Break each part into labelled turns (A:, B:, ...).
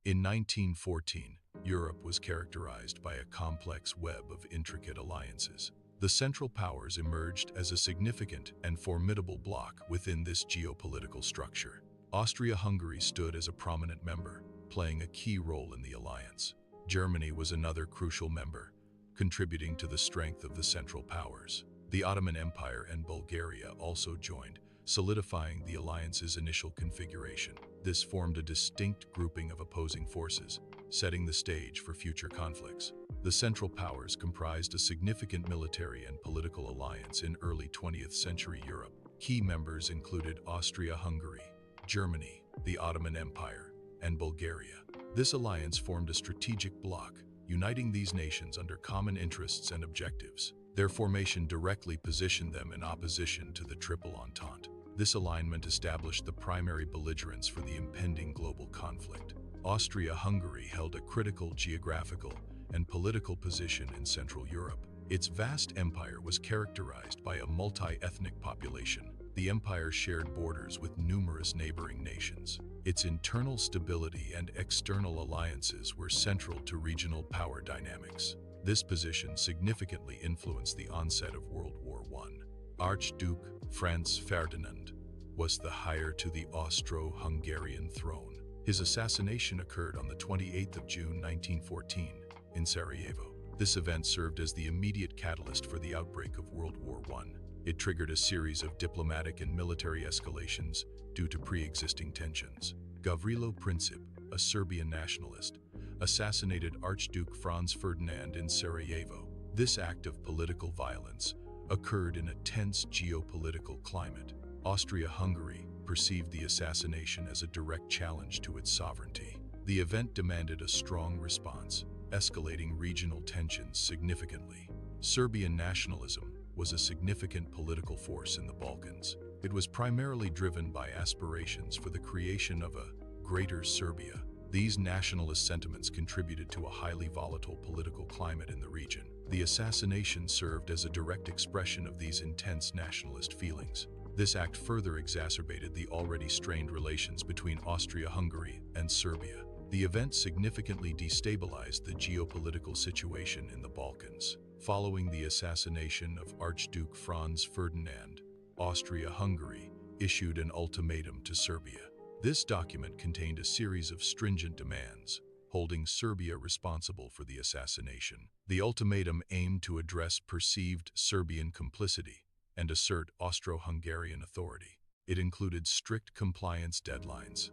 A: In 1914, Europe was characterized by a complex web of intricate alliances. The Central Powers emerged as a significant and formidable bloc within this geopolitical structure. Austria-Hungary stood as a prominent member, playing a key role in the alliance. Germany was another crucial member, contributing to the strength of the Central Powers. The Ottoman Empire and Bulgaria also joined, solidifying the alliance's initial configuration. This formed a distinct grouping of opposing forces, setting the stage for future conflicts. The Central Powers comprised a significant military and political alliance in early 20th century Europe. Key members included Austria-Hungary, Germany, the Ottoman Empire, and Bulgaria. This alliance formed a strategic bloc, uniting these nations under common interests and objectives. Their formation directly positioned them in opposition to the Triple Entente. This alignment established the primary belligerents for the impending global conflict. Austria-Hungary held a critical geographical and political position in Central Europe. Its vast empire was characterized by a multi-ethnic population. The empire shared borders with numerous neighboring nations. Its internal stability and external alliances were central to regional power dynamics. This position significantly influenced the onset of World War I. Archduke Ferdinand was the heir to the Austro-Hungarian throne. His assassination occurred on the 28th of June 1914 in Sarajevo. This event served as the immediate catalyst for the outbreak of World War I. It triggered a series of diplomatic and military escalations due to pre-existing tensions. Gavrilo Princip, a Serbian nationalist, assassinated Archduke Franz Ferdinand in Sarajevo. This act of political violence occurred in a tense geopolitical climate. Austria-Hungary perceived the assassination as a direct challenge to its sovereignty. The event demanded a strong response, escalating regional tensions significantly. Serbian nationalism was a significant political force in the Balkans. It was primarily driven by aspirations for the creation of a Greater Serbia. These nationalist sentiments contributed to a highly volatile political climate in the region. The assassination served as a direct expression of these intense nationalist feelings. This act further exacerbated the already strained relations between Austria-Hungary and Serbia. The event significantly destabilized the geopolitical situation in the Balkans. Following the assassination of Archduke Franz Ferdinand, Austria-Hungary issued an ultimatum to Serbia. This document contained a series of stringent demands, holding Serbia responsible for the assassination. The ultimatum aimed to address perceived Serbian complicity and assert Austro-Hungarian authority. It included strict compliance deadlines,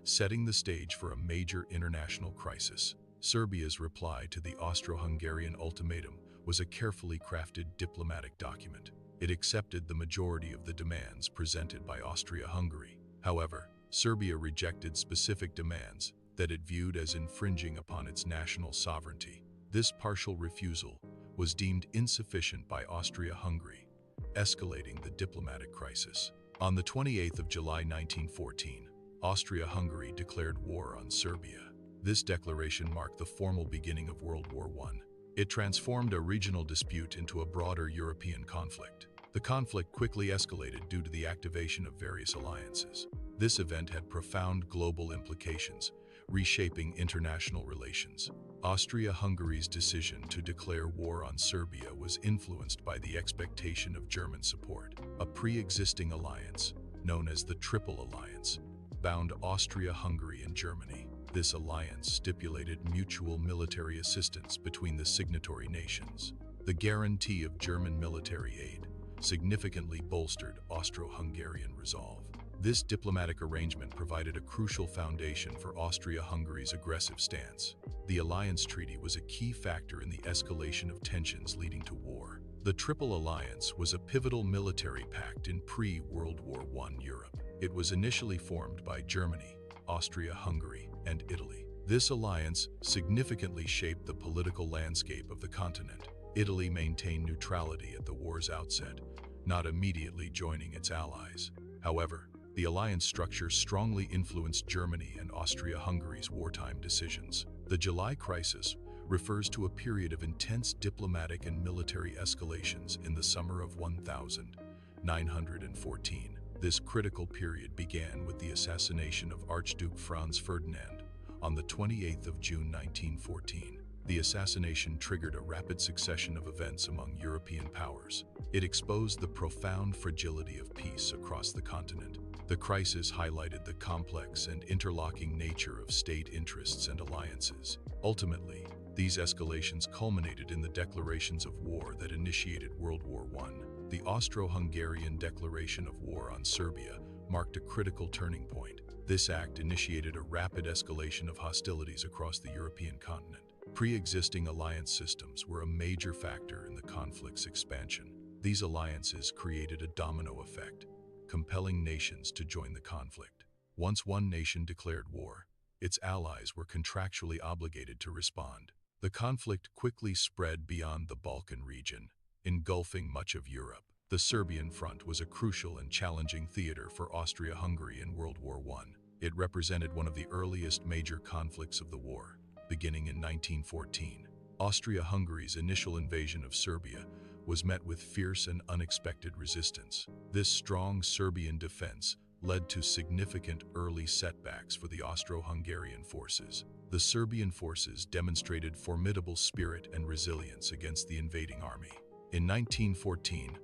A: setting the stage for a major international crisis. Serbia's reply to the Austro-Hungarian ultimatum was a carefully crafted diplomatic document. It accepted the majority of the demands presented by Austria-Hungary. However, Serbia rejected specific demands that it viewed as infringing upon its national sovereignty. This partial refusal was deemed insufficient by Austria-Hungary, escalating the diplomatic crisis. On the 28th of July 1914, Austria-Hungary declared war on Serbia. This declaration marked the formal beginning of World War I. It transformed a regional dispute into a broader European conflict. The conflict quickly escalated due to the activation of various alliances. This event had profound global implications, reshaping international relations. Austria-Hungary's decision to declare war on Serbia was influenced by the expectation of German support. A pre-existing alliance, known as the Triple Alliance, bound Austria-Hungary and Germany. This alliance stipulated mutual military assistance between the signatory nations. The guarantee of German military aid significantly bolstered Austro-Hungarian resolve. This diplomatic arrangement provided a crucial foundation for Austria-Hungary's aggressive stance. The alliance treaty was a key factor in the escalation of tensions leading to war. The Triple Alliance was a pivotal military pact in pre-World War I Europe. It was initially formed by Germany, Austria-Hungary, and Italy. This alliance significantly shaped the political landscape of the continent. Italy maintained neutrality at the war's outset, not immediately joining its allies. However, the alliance structure strongly influenced Germany and Austria-Hungary's wartime decisions. The July Crisis refers to a period of intense diplomatic and military escalations in the summer of 1914. This critical period began with the assassination of Archduke Franz Ferdinand On the 28th of June 1914, the assassination triggered a rapid succession of events among European powers. It exposed the profound fragility of peace across the continent. The crisis highlighted the complex and interlocking nature of state interests and alliances. Ultimately, these escalations culminated in the declarations of war that initiated World War I. The Austro-Hungarian Declaration of War on Serbia marked a critical turning point. This act initiated a rapid escalation of hostilities across the European continent. Pre-existing alliance systems were a major factor in the conflict's expansion. These alliances created a domino effect, compelling nations to join the conflict. Once one nation declared war, its allies were contractually obligated to respond. The conflict quickly spread beyond the Balkan region, engulfing much of Europe. The Serbian front was a crucial and challenging theater for Austria-Hungary in World War I. It represented one of the earliest major conflicts of the war. Beginning in 1914, Austria-Hungary's initial invasion of Serbia was met with fierce and unexpected resistance. This strong Serbian defense led to significant early setbacks for the Austro-Hungarian forces. The Serbian forces demonstrated formidable spirit and resilience against the invading army. In 1914,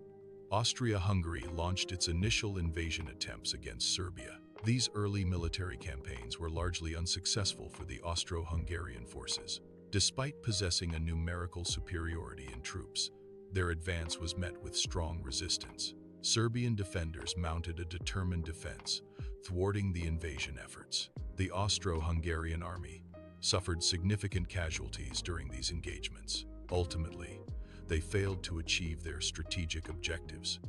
A: Austria-Hungary launched its initial invasion attempts against Serbia. These early military campaigns were largely unsuccessful for the Austro-Hungarian forces. Despite possessing a numerical superiority in troops, their advance was met with strong resistance. Serbian defenders mounted a determined defense, thwarting the invasion efforts. The Austro-Hungarian army suffered significant casualties during these engagements. Ultimately, they failed to achieve their strategic objectives,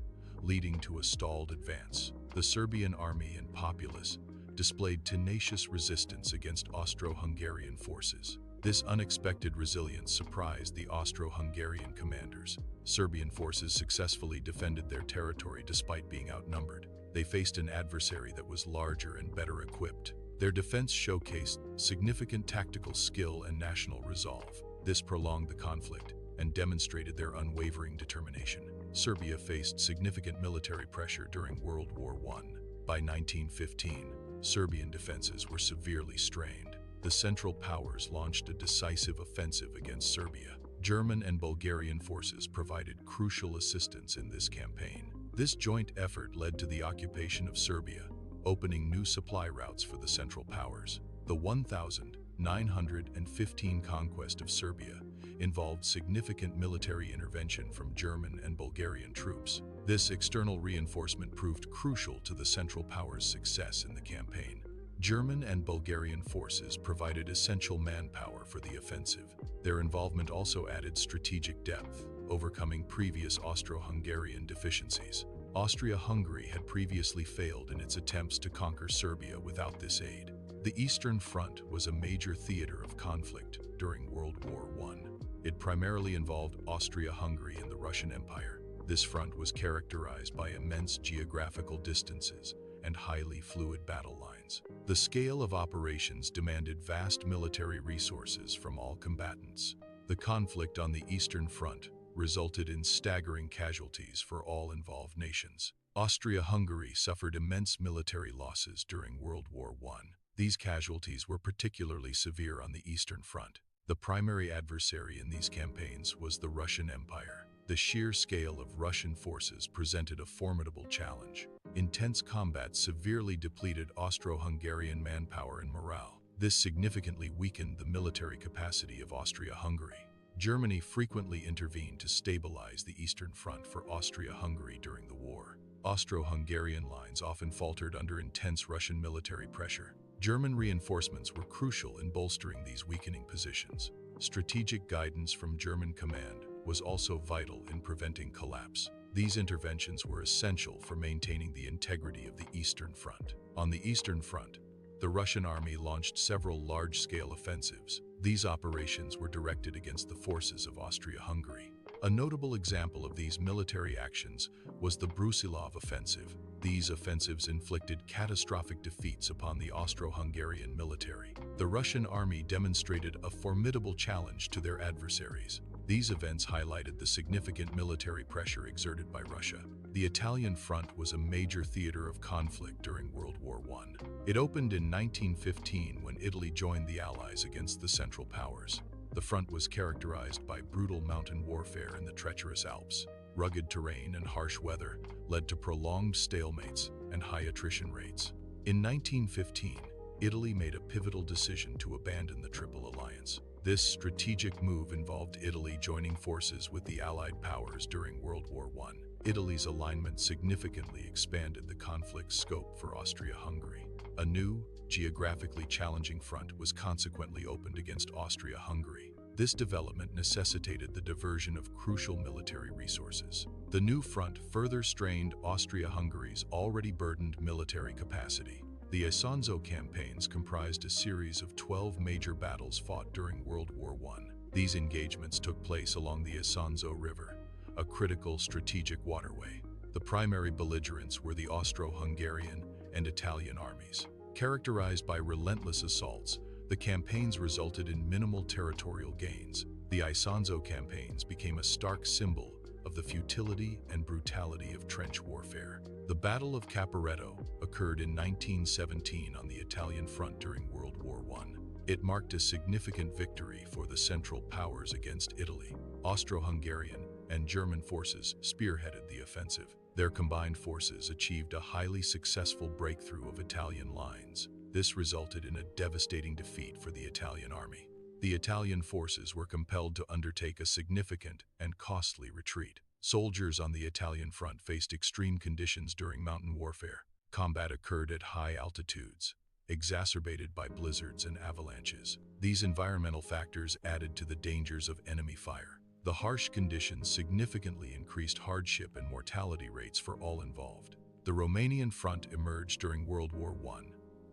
A: leading to a stalled advance. The Serbian army and populace displayed tenacious resistance against Austro-Hungarian forces. This unexpected resilience surprised the Austro-Hungarian commanders. Serbian forces successfully defended their territory despite being outnumbered. They faced an adversary that was larger and better equipped. Their defense showcased significant tactical skill and national resolve. This prolonged the conflict and demonstrated their unwavering determination. Serbia faced significant military pressure during World War I. By 1915, Serbian defenses were severely strained. The Central Powers launched a decisive offensive against Serbia. German and Bulgarian forces provided crucial assistance in this campaign. This joint effort led to the occupation of Serbia, opening new supply routes for the Central Powers. The 1915 conquest of Serbia involved significant military intervention from German and Bulgarian troops. This external reinforcement proved crucial to the Central Powers' success in the campaign. German and Bulgarian forces provided essential manpower for the offensive. Their involvement also added strategic depth, overcoming previous Austro-Hungarian deficiencies. Austria-Hungary had previously failed in its attempts to conquer Serbia without this aid. The Eastern Front was a major theater of conflict during World War I. It primarily involved Austria-Hungary and the Russian Empire. This front was characterized by immense geographical distances and highly fluid battle lines. The scale of operations demanded vast military resources from all combatants. The conflict on the Eastern Front resulted in staggering casualties for all involved nations. Austria-Hungary suffered immense military losses during World War I. These casualties were particularly severe on the Eastern Front. The primary adversary in these campaigns was the Russian Empire. The sheer scale of Russian forces presented a formidable challenge. Intense combat severely depleted Austro-Hungarian manpower and morale. This significantly weakened the military capacity of Austria-Hungary. Germany frequently intervened to stabilize the Eastern Front for Austria-Hungary during the war. Austro-Hungarian lines often faltered under intense Russian military pressure. German reinforcements were crucial in bolstering these weakening positions. Strategic guidance from German command was also vital in preventing collapse. These interventions were essential for maintaining the integrity of the Eastern Front. On the Eastern Front, the Russian army launched several large-scale offensives. These operations were directed against the forces of Austria-Hungary. A notable example of these military actions was the Brusilov offensive. These offensives inflicted catastrophic defeats upon the Austro-Hungarian military. The Russian army demonstrated a formidable challenge to their adversaries. These events highlighted the significant military pressure exerted by Russia. The Italian front was a major theater of conflict during World War I. It opened in 1915 when Italy joined the Allies against the Central Powers. The front was characterized by brutal mountain warfare in the treacherous Alps. Rugged terrain and harsh weather led to prolonged stalemates and high attrition rates. In 1915, Italy made a pivotal decision to abandon the Triple Alliance. This strategic move involved Italy joining forces with the Allied powers during World War I. Italy's alignment significantly expanded the conflict's scope for Austria-Hungary. A new, geographically challenging front was consequently opened against Austria-Hungary. This development necessitated the diversion of crucial military resources. The new front further strained Austria-Hungary's already burdened military capacity. The Isonzo campaigns comprised a series of 12 major battles fought during World War I. These engagements took place along the Isonzo River, a critical strategic waterway. The primary belligerents were the Austro-Hungarian and Italian armies. Characterized by relentless assaults, the campaigns resulted in minimal territorial gains. The Isonzo campaigns became a stark symbol of the futility and brutality of trench warfare. The Battle of Caporetto occurred in 1917 on the Italian front during World War I. It marked a significant victory for the Central Powers against Italy. Austro-Hungarian and German forces spearheaded the offensive. Their combined forces achieved a highly successful breakthrough of Italian lines. This resulted in a devastating defeat for the Italian army. The Italian forces were compelled to undertake a significant and costly retreat. Soldiers on the Italian front faced extreme conditions during mountain warfare. Combat occurred at high altitudes, exacerbated by blizzards and avalanches. These environmental factors added to the dangers of enemy fire. The harsh conditions significantly increased hardship and mortality rates for all involved. The Romanian front emerged during World War I,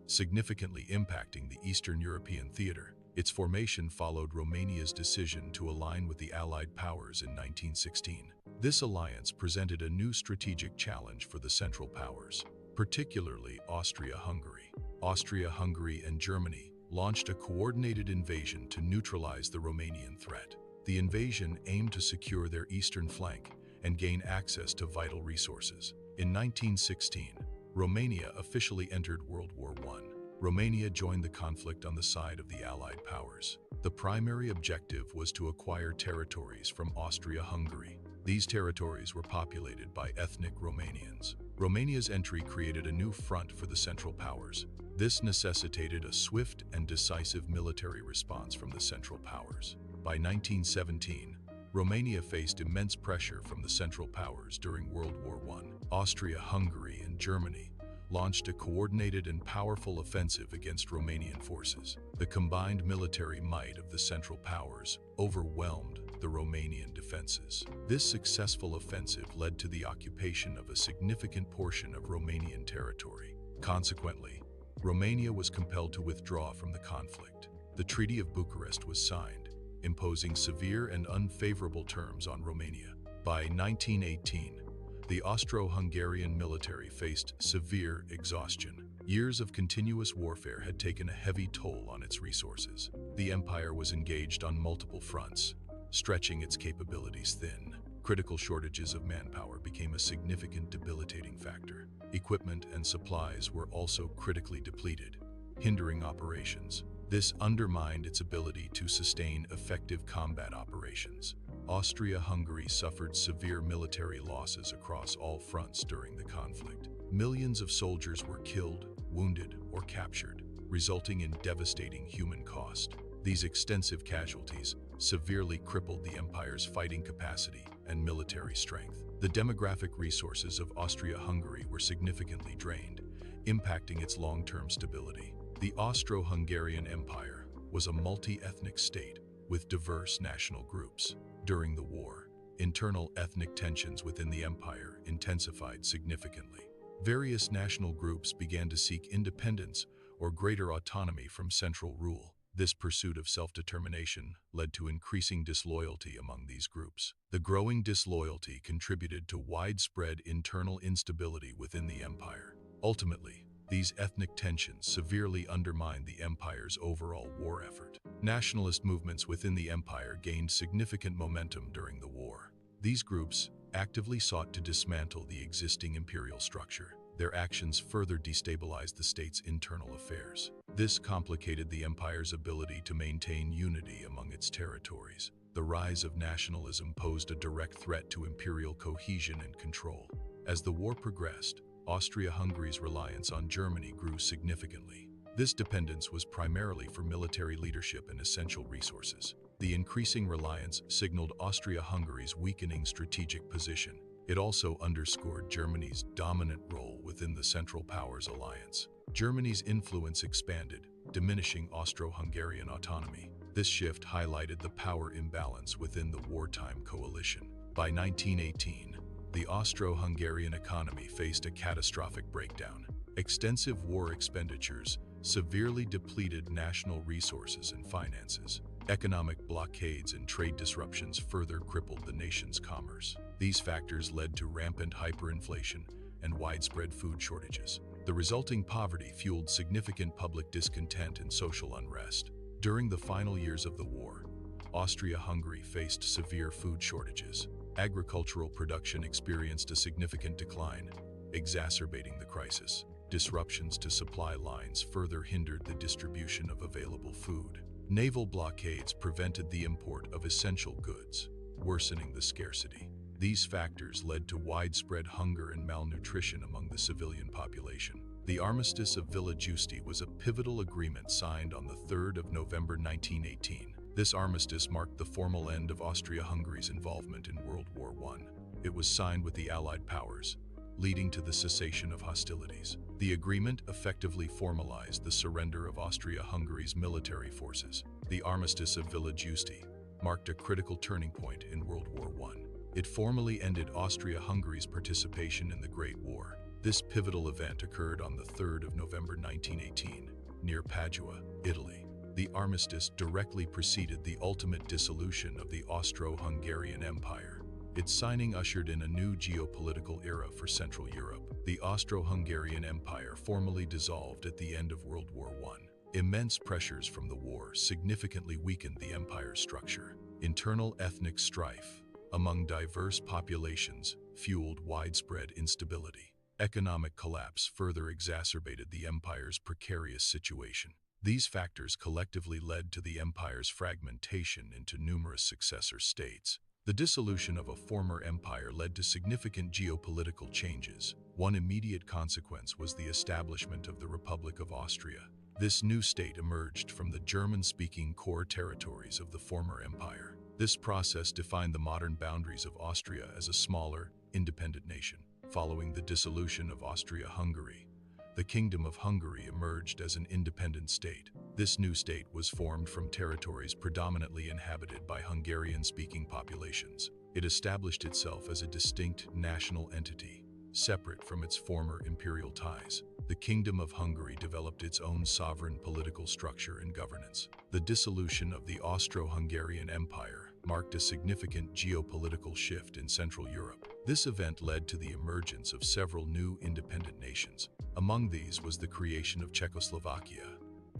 A: significantly impacting the Eastern European theater. Its formation followed Romania's decision to align with the Allied powers in 1916. This alliance presented a new strategic challenge for the Central Powers, particularly Austria-Hungary. Austria-Hungary and Germany launched a coordinated invasion to neutralize the Romanian threat. The invasion aimed to secure their eastern flank and gain access to vital resources. In 1916, Romania officially entered World War I. Romania joined the conflict on the side of the Allied powers. The primary objective was to acquire territories from Austria-Hungary. These territories were populated by ethnic Romanians. Romania's entry created a new front for the Central Powers. This necessitated a swift and decisive military response from the Central Powers. By 1917, Romania faced immense pressure from the Central Powers during World War I. Austria-Hungary and Germany launched a coordinated and powerful offensive against Romanian forces. The combined military might of the Central Powers overwhelmed the Romanian defenses. This successful offensive led to the occupation of a significant portion of Romanian territory. Consequently, Romania was compelled to withdraw from the conflict. The Treaty of Bucharest was signed, imposing severe and unfavorable terms on Romania. By 1918, the Austro-Hungarian military faced severe exhaustion. Years of continuous warfare had taken a heavy toll on its resources. The empire was engaged on multiple fronts, stretching its capabilities thin. Critical shortages of manpower became a significant debilitating factor. Equipment and supplies were also critically depleted, hindering operations. This undermined its ability to sustain effective combat operations. Austria-Hungary suffered severe military losses across all fronts during the conflict. Millions of soldiers were killed, wounded, or captured, resulting in devastating human cost. These extensive casualties severely crippled the empire's fighting capacity and military strength. The demographic resources of Austria-Hungary were significantly drained, impacting its long-term stability. The Austro-Hungarian Empire was a multi-ethnic state with diverse national groups. During the war, internal ethnic tensions within the empire intensified significantly. Various national groups began to seek independence or greater autonomy from central rule. This pursuit of self-determination led to increasing disloyalty among these groups. The growing disloyalty contributed to widespread internal instability within the empire. Ultimately, these ethnic tensions severely undermined the empire's overall war effort. Nationalist movements within the empire gained significant momentum during the war. These groups, actively sought to dismantle the existing imperial structure. Their actions further destabilized the state's internal affairs. This complicated the empire's ability to maintain unity among its territories. The rise of nationalism posed a direct threat to imperial cohesion and control. As the war progressed, Austria-Hungary's reliance on Germany grew significantly. This dependence was primarily for military leadership and essential resources. The increasing reliance signaled Austria-Hungary's weakening strategic position. It also underscored Germany's dominant role within the Central Powers alliance. Germany's influence expanded, diminishing Austro-Hungarian autonomy. This shift highlighted the power imbalance within the wartime coalition. By 1918, the Austro-Hungarian economy faced a catastrophic breakdown. Extensive war expenditures severely depleted national resources and finances. Economic blockades and trade disruptions further crippled the nation's commerce. These factors led to rampant hyperinflation and widespread food shortages. The resulting poverty fueled significant public discontent and social unrest. During the final years of the war, Austria-Hungary faced severe food shortages. Agricultural production experienced a significant decline, exacerbating the crisis. Disruptions to supply lines further hindered the distribution of available food. Naval blockades prevented the import of essential goods, worsening the scarcity. These factors led to widespread hunger and malnutrition among the civilian population. The Armistice of Villa Giusti was a pivotal agreement signed on the 3rd of November 1918. This armistice marked the formal end of Austria-Hungary's involvement in World War I. It was signed with the Allied powers, leading to the cessation of hostilities. The agreement effectively formalized the surrender of Austria-Hungary's military forces. The Armistice of Villa Giusti marked a critical turning point in World War I. It formally ended Austria-Hungary's participation in the Great War. This pivotal event occurred on the 3rd of November 1918, near Padua, Italy. The armistice directly preceded the ultimate dissolution of the Austro-Hungarian Empire. Its signing ushered in a new geopolitical era for Central Europe. The Austro-Hungarian Empire formally dissolved at the end of World War I. Immense pressures from the war significantly weakened the empire's structure. Internal ethnic strife among diverse populations fueled widespread instability. Economic collapse further exacerbated the empire's precarious situation. These factors collectively led to the empire's fragmentation into numerous successor states. The dissolution of a former empire led to significant geopolitical changes. One immediate consequence was the establishment of the Republic of Austria. This new state emerged from the German-speaking core territories of the former empire. This process defined the modern boundaries of Austria as a smaller, independent nation. Following the dissolution of Austria-Hungary, the Kingdom of Hungary emerged as an independent state. This new state was formed from territories predominantly inhabited by Hungarian-speaking populations. It established itself as a distinct national entity, separate from its former imperial ties. The Kingdom of Hungary developed its own sovereign political structure and governance. The dissolution of the Austro-Hungarian Empire marked a significant geopolitical shift in Central Europe. This event led to the emergence of several new independent nations. Among these was the creation of Czechoslovakia,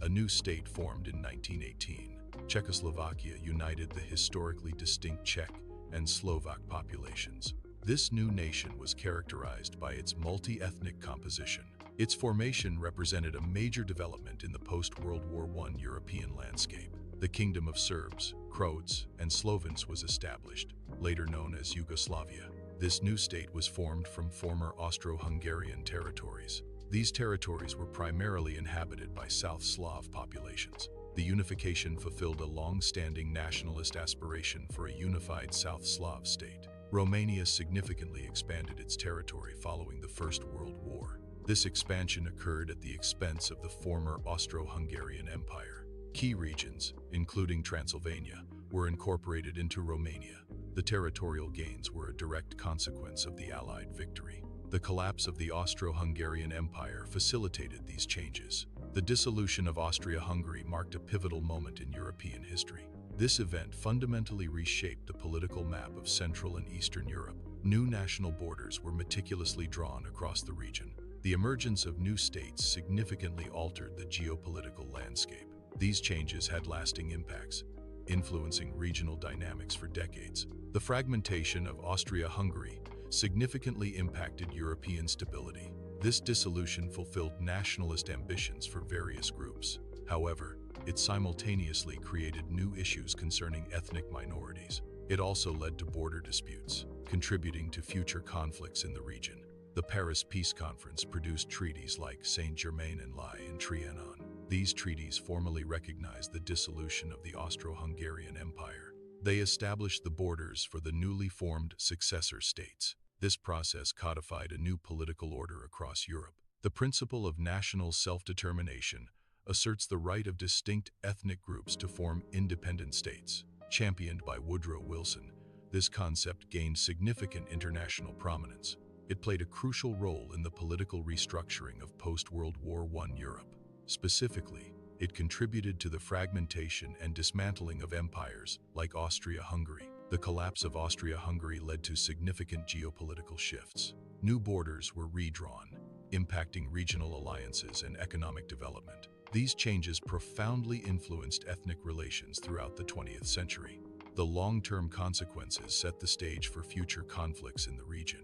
A: a new state formed in 1918. Czechoslovakia united the historically distinct Czech and Slovak populations. This new nation was characterized by its multi-ethnic composition. Its formation represented a major development in the post-World War I European landscape. The Kingdom of Serbs, Croats, and Slovens was established, later known as Yugoslavia. This new state was formed from former Austro-Hungarian territories. These territories were primarily inhabited by South Slav populations. The unification fulfilled a long-standing nationalist aspiration for a unified South Slav state. Romania significantly expanded its territory following the First World War. This expansion occurred at the expense of the former Austro-Hungarian Empire. Key regions, including Transylvania, were incorporated into Romania. The territorial gains were a direct consequence of the Allied victory. The collapse of the Austro-Hungarian Empire facilitated these changes. The dissolution of Austria-Hungary marked a pivotal moment in European history. This event fundamentally reshaped the political map of Central and Eastern Europe. New national borders were meticulously drawn across the region. The emergence of new states significantly altered the geopolitical landscape. These changes had lasting impacts, influencing regional dynamics for decades. The fragmentation of Austria-Hungary significantly impacted European stability. This dissolution fulfilled nationalist ambitions for various groups. However, it simultaneously created new issues concerning ethnic minorities. It also led to border disputes, contributing to future conflicts in the region. The Paris Peace Conference produced treaties like Saint-Germain-en-Laye and Trianon. These treaties formally recognized the dissolution of the Austro-Hungarian Empire. They established the borders for the newly formed successor states. This process codified a new political order across Europe. The principle of national self-determination asserts the right of distinct ethnic groups to form independent states. Championed by Woodrow Wilson, this concept gained significant international prominence. It played a crucial role in the political restructuring of post-World War I Europe. Specifically, it contributed to the fragmentation and dismantling of empires like Austria-Hungary. The collapse of Austria-Hungary led to significant geopolitical shifts. New borders were redrawn, impacting regional alliances and economic development. These changes profoundly influenced ethnic relations throughout the 20th century. The long-term consequences set the stage for future conflicts in the region.